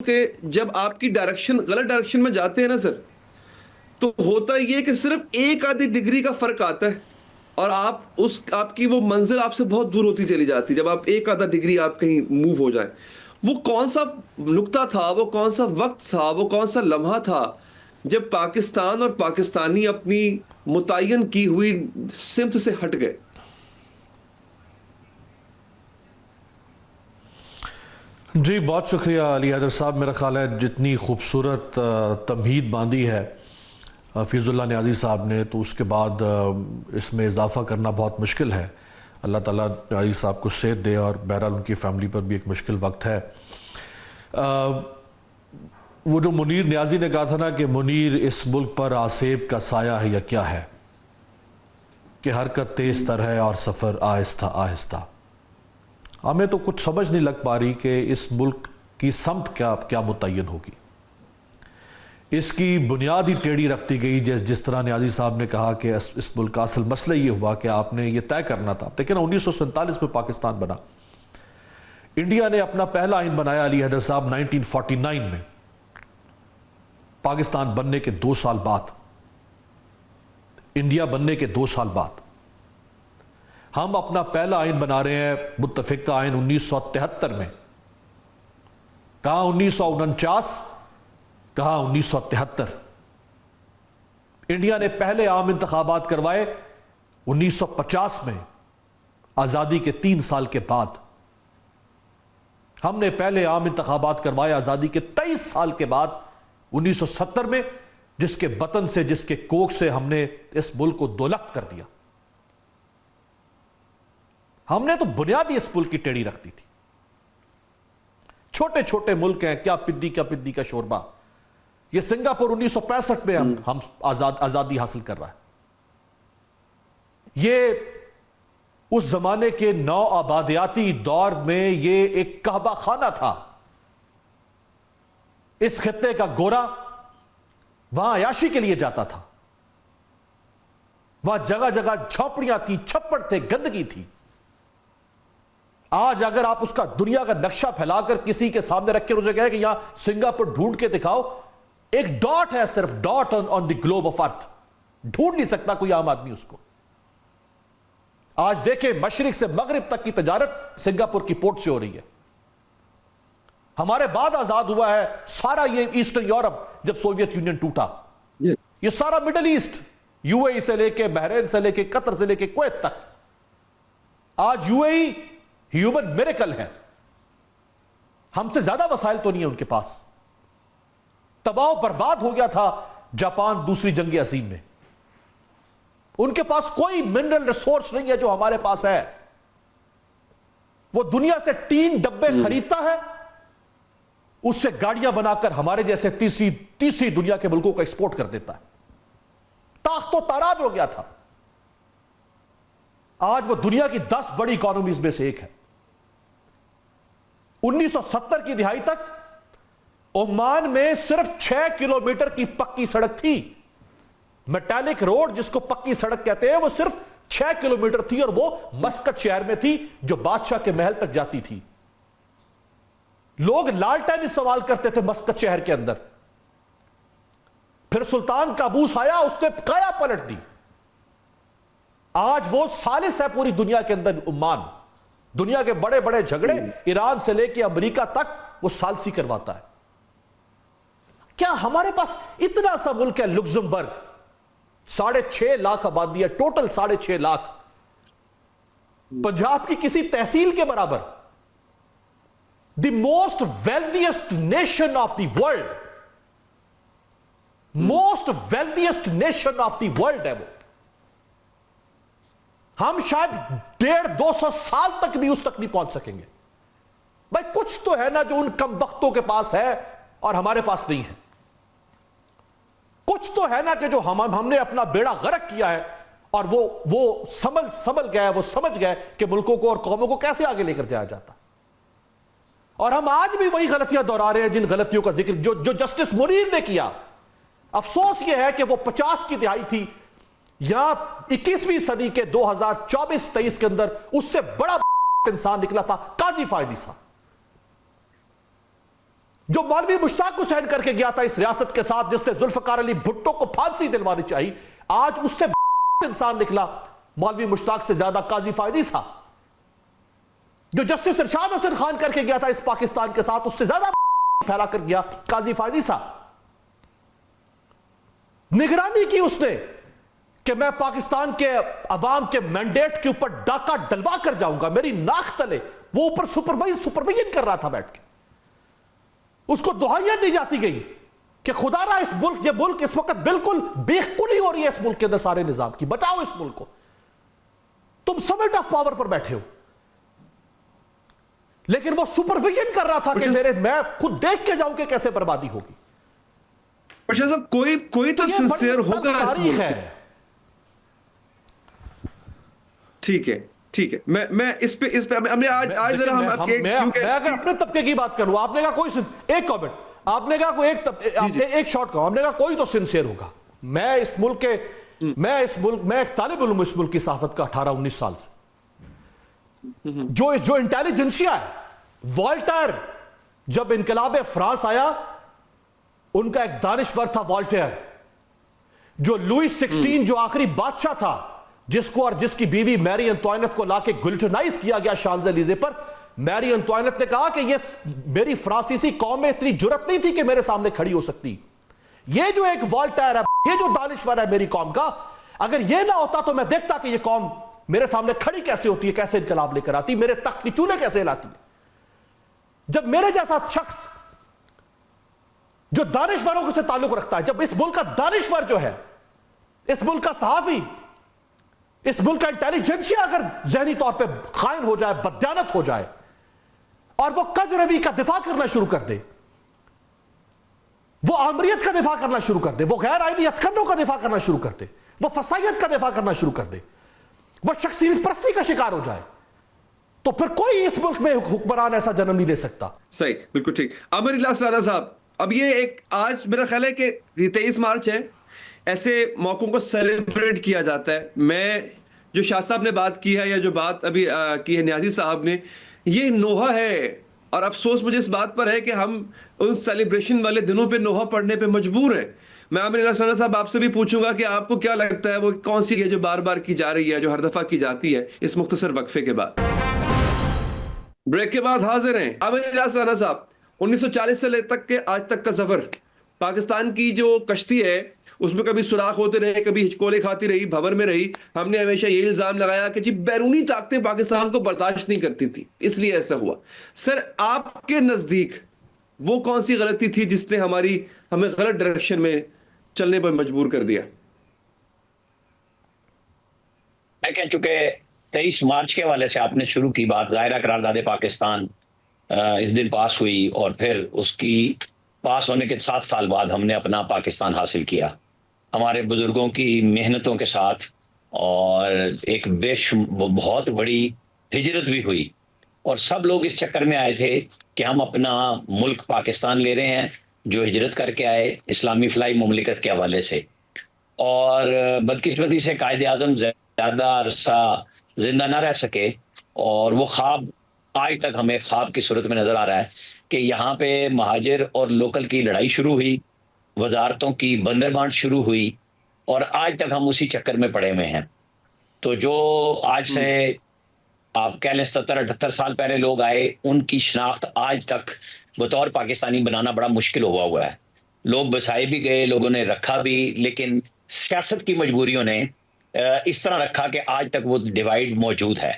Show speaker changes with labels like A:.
A: کہ جب آپ کی ڈائریکشن غلط ڈائریکشن میں جاتے ہیں نا سر، تو ہوتا یہ کہ صرف ایک آدھی ڈگری کا فرق آتا ہے اور آپ کی وہ منزل آپ سے بہت دور ہوتی چلی جاتی ہے جب آپ ایک آدھا ڈگری آپ کہیں موو ہو جائیں۔ وہ کون سا نقطہ تھا، وہ کون سا وقت تھا، وہ کون سا لمحہ تھا جب پاکستان اور پاکستانی اپنی متعین کی ہوئی سمت سے ہٹ گئے؟
B: جی بہت شکریہ علی حیدر صاحب۔ میرا خیال ہے جتنی خوبصورت تمہید باندھی ہے فیض اللہ نیازی صاحب نے، تو اس کے بعد اس میں اضافہ کرنا بہت مشکل ہے۔ اللہ تعالیٰ نیازی صاحب کو صحت دے، اور بہرحال ان کی فیملی پر بھی ایک مشکل وقت ہے۔ وہ جو منیر نیازی نے کہا تھا نا کہ منیر اس ملک پر آسیب کا سایہ ہے یا کیا ہے، کہ حرکت تیز تر ہے اور سفر آہستہ آہستہ۔ ہمیں تو کچھ سمجھ نہیں لگ پا رہی کہ اس ملک کی سمت کیا متعین ہوگی۔ اس کی بنیاد ہی ٹیڑھی رکھتی گئی، جس طرح نیازی صاحب نے کہا کہ اس ملک کا اصل مسئلہ یہ ہوا کہ آپ نے یہ طے کرنا تھا۔ دیکھیں نا 1947 میں پاکستان بنا، انڈیا نے اپنا پہلا آئین بنایا علی حیدر صاحب 1949 میں، پاکستان بننے کے 2 سال بعد، انڈیا بننے کے 2 سال بعد ہم اپنا پہلا آئین بنا رہے ہیں، متفقہ آئین 1973 میں۔ کہاں 1949، کہاں 1973۔ انڈیا نے پہلے عام انتخابات کروائے 1950 میں، آزادی کے 3 سال کے بعد۔ ہم نے پہلے عام انتخابات کروائے آزادی کے 23 سال کے بعد 1970 میں، جس کے بطن سے، جس کے کوکھ سے ہم نے اس ملک کو دولخت کر دیا۔ ہم نے تو بنیادی اس ملک کی ٹیڑھی رکھ دی تھی۔ چھوٹے چھوٹے ملک ہیں، کیا پدی کا شوربہ۔ یہ سنگاپور 1965 میں ہم آزادی حاصل کر رہا ہے۔ یہ اس زمانے کے نو آبادیاتی دور میں یہ ایک کعبہ خانہ تھا۔ اس خطے کا گورا وہاں عیاشی کے لیے جاتا تھا، وہاں جگہ جگہ جھونپڑیاں تھی، چھپڑ تھے، گندگی تھی۔ آج اگر آپ اس کا دنیا کا نقشہ پھیلا کر کسی کے سامنے رکھ کے اسے کہے کہ یہاں سنگاپور ڈھونڈ کے دکھاؤ، ایک ڈاٹ ہے، صرف dot on the globe of earth, ڈھونڈ نہیں سکتا کوئی عام آدمی اس کو۔ آج دیکھیں مشرق سے مغرب تک کی تجارت سنگاپور کی پورٹ سے ہو رہی ہے۔ ہمارے بعد آزاد ہوا ہے سارا یہ ایسٹرن یورپ، جب سوویت یونین ٹوٹا، یہ سارا مڈل ایسٹ، یو اے ای سے لے کے بحرین سے لے کے قطر سے لے کے کویت تک۔ آج you a E human miracle ہے، ہم سے زیادہ وسائل تو نہیں ہے ان کے پاس۔ تباہ و برباد ہو گیا تھا جاپان دوسری جنگ عظیم میں، ان کے پاس کوئی منرل ریسورس نہیں ہے جو ہمارے پاس ہے۔ وہ دنیا سے ٹین ڈبے خریدتا ہے، اس سے گاڑیاں بنا کر ہمارے جیسے تیسری دنیا کے ملکوں کو ایکسپورٹ کر دیتا ہے۔ تاخت و تاراج ہو گیا تھا۔ آج وہ دنیا کی 10 بڑی اکانومیز میں سے ایک ہے۔ 1970 کی دہائی تک عمان میں صرف 6 کلومیٹر کی پکی سڑک تھی، میٹالک روڈ جس کو پکی سڑک کہتے ہیں، وہ صرف 6 کلومیٹر تھی، اور وہ مسقط شہر میں تھی جو بادشاہ کے محل تک جاتی تھی۔ لوگ لالٹین استعمال کرتے تھے مسقط شہر کے اندر۔ پھر سلطان قابوس آیا، اس نے قایا پلٹ دی۔ آج وہ ثالث ہے پوری دنیا کے اندر عمان۔ دنیا کے بڑے بڑے جھگڑے ایران سے لے کے امریکہ تک وہ ثالثی کرواتا ہے۔ کیا ہمارے پاس اتنا سا ملک ہے لکسمبرگ، 6.5 لاکھ آبادی ہے، ٹوٹل 6.5 لاکھ، پنجاب کی کسی تحصیل کے برابر۔ The most wealthiest nation of the world, most wealthiest nation of the world ہے وہ۔ ہم شاید 150-200 سال تک بھی اس تک نہیں پہنچ سکیں گے۔ بھائی کچھ تو ہے نا جو ان کم بختوں کے پاس ہے اور ہمارے پاس نہیں ہے۔ کچھ تو ہے نا کہ جو ہم نے اپنا بیڑا غرق کیا ہے، اور وہ سنبھل گئے، وہ سمجھ گئے کہ ملکوں کو اور قوموں کو کیسے آگے لے کر جایا جاتا۔ اور ہم آج بھی وہی غلطیاں دہرا رہے ہیں، جن غلطیوں کا ذکر جو جسٹس منیر نے کیا۔ افسوس یہ ہے کہ وہ 50 کی دہائی تھی، یا 21ویں صدی کے 2024-23 کے اندر اس سے بڑا انسان نکلا تھا قاضی فائدی صاحب۔ جو مولوی مشتاق کو سینڈ کر کے گیا تھا اس ریاست کے ساتھ، جس نے ذوالفقار علی بھٹو کو پھانسی دلوانی چاہیے، آج اس سے انسان نکلا مولوی مشتاق سے زیادہ قاضی فائدی صاحب. جو جسٹس ارشاد حسن خان کر کے گیا تھا اس پاکستان کے ساتھ، اس سے زیادہ پھیلا کر گیا قاضی فائدی صاحب. نگرانی کی اس نے کہ میں پاکستان کے عوام کے مینڈیٹ کے اوپر ڈاکہ ڈلوا کر جاؤں گا، میری ناک تلے وہ اوپر سپرویژن کر رہا تھا بیٹھ کے. اس کو دہائیاں دی جاتی گئی کہ خدا را اس ملک، یہ ملک اس وقت بالکل بے قلی ہو رہی ہے اس ملک کے اندر سارے نظام کی، بچاؤ اس ملک کو. تم سمٹ آف پاور پر بیٹھے ہو، لیکن وہ سپرویژن کر رہا تھا کہ میں خود دیکھ کے جاؤں کہ کیسے بربادی ہوگی.
A: شاہ صاحب کوئی تو سنسیئر ہوگا اس ملک میں. ٹھیک ہے، میں اس پہ ہم نے آج ذرا ہم
B: اگر اپنے طبقے کی بات کروں، آپ نے کہا کوئی ایک کامنٹ، آپ نے کہا کوئی ایک شارٹ کہا، ہم نے کہا کوئی تو سنسیئر ہوگا. میں اس ملک کے میں ایک طالب علم اس ملک کی صحافت کا 18-19 سال سے. جو انٹیلیجنسیا ہے، والٹائر جب انقلاب فرانس آیا، ان کا ایک دانشور تھا والٹائر. جو لوئس 16 جو آخری بادشاہ تھا، جس کو اور جس کی بیوی میری انطوائنت کو لا کے گلٹنائز کیا گیا شانزلیزے پر، میری انطوائنت نے کہا کہ یہ میری فرانسیسی قوم میں اتنی جرت نہیں تھی کہ میرے سامنے کھڑی ہو سکتی. یہ جو ایک والٹائر ہے، یہ جو دانشور ہے میری قوم کا، اگر یہ نہ ہوتا تو میں دیکھتا کہ یہ قوم میرے سامنے کھڑی کیسے ہوتی ہے، کیسے انقلاب لے کر آتی، میرے تخت کی چولہے کیسے لاتی. جب میرے جیسا شخص جو دانشوروں سے تعلق رکھتا ہے، جب اس ملک کا دانشور جو ہے، اس ملک کا صحافی، اس ملک کا انٹیلیجنسیا اگر ذہنی طور پہ خائن ہو جائے، بددیانت ہو جائے، اور وہ کج روی کا دفاع کرنا شروع کر دے، وہ آمریت کا دفاع کرنا شروع کر دے، وہ غیر آئینی ہتھکنڈوں کا دفاع کرنا شروع کر دے، وہ فسائیت کا دفاع کرنا شروع کر دے، وہ شخصیت پرستی کا شکار ہو جائے، تو پھر کوئی اس ملک میں حکمران ایسا جنم نہیں لے سکتا.
A: صحیح، بالکل ٹھیک. عامر اللہ سارا صاحب، اب یہ ایک آج میرا خیال ہے کہ 23 مارچ ہے، ایسے موقعوں کو سیلیبریٹ کیا جاتا ہے. میں جو شاہ صاحب نے بات کی ہے، یا جو بات ابھی کی ہے نیازی صاحب نے، یہ نوحہ ہے. اور افسوس مجھے اس بات پر ہے کہ ہم ان سیلیبریشن والے دنوں پہ نوحہ پڑھنے پہ مجبور ہیں. میں عامر اللہ سارا صاحب آپ سے بھی پوچھوں گا کہ آپ کو کیا لگتا ہے وہ کون سی ہے جو بار بار کی جا رہی ہے، جو ہر دفعہ کی جاتی ہے اس مختصر وقفے کے بعد؟ بریک کے بعد حاضر ہیں عامر اللہ سارا صاحب. 1940 سے لے تک کے آج تک کا سفر، پاکستان کی جو کشتی ہے اس میں کبھی سوراخ ہوتے رہے، کبھی ہچکولے کھاتی رہی، بھور میں رہی. ہم نے ہمیشہ یہ الزام لگایا کہ جی بیرونی طاقتیں پاکستان کو برداشت نہیں کرتی تھی، اس لیے ایسا ہوا. سر آپ کے نزدیک وہ کون سی غلطی تھی جس نے ہمیں غلط ڈائریکشن میں چلنے پر مجبور کر دیا؟
C: میں کہہ چکے 23 مارچ کے حوالے سے آپ نے شروع کی بات، ظاہرہ قرارداد پاکستان اس دن پاس ہوئی، اور پھر اس کی پاس ہونے کے 7 سال بعد ہم نے اپنا پاکستان حاصل کیا، ہمارے بزرگوں کی محنتوں کے ساتھ. اور ایک بہت بڑی ہجرت بھی ہوئی، اور سب لوگ اس چکر میں آئے تھے کہ ہم اپنا ملک پاکستان لے رہے ہیں، جو ہجرت کر کے آئے اسلامی فلاحی مملکت کے حوالے سے. اور بدقسمتی سے قائد اعظم زیادہ عرصہ زندہ نہ رہ سکے، اور وہ خواب آج تک ہمیں خواب کی صورت میں نظر آ رہا ہے کہ یہاں پہ مہاجر اور لوکل کی لڑائی شروع ہوئی، وزارتوں کی بندر بانٹ شروع ہوئی، اور آج تک ہم اسی چکر میں پڑے ہوئے ہیں. تو جو آج سے آپ کہہ لیں 70-78 سال پہلے لوگ آئے، ان کی شناخت آج تک بطور پاکستانی بنانا بڑا مشکل ہوا ہے. لوگ بسائے بھی گئے، لوگوں نے رکھا بھی، لیکن سیاست کی مجبوریوں نے اس طرح رکھا کہ آج تک وہ ڈیوائیڈ موجود ہے.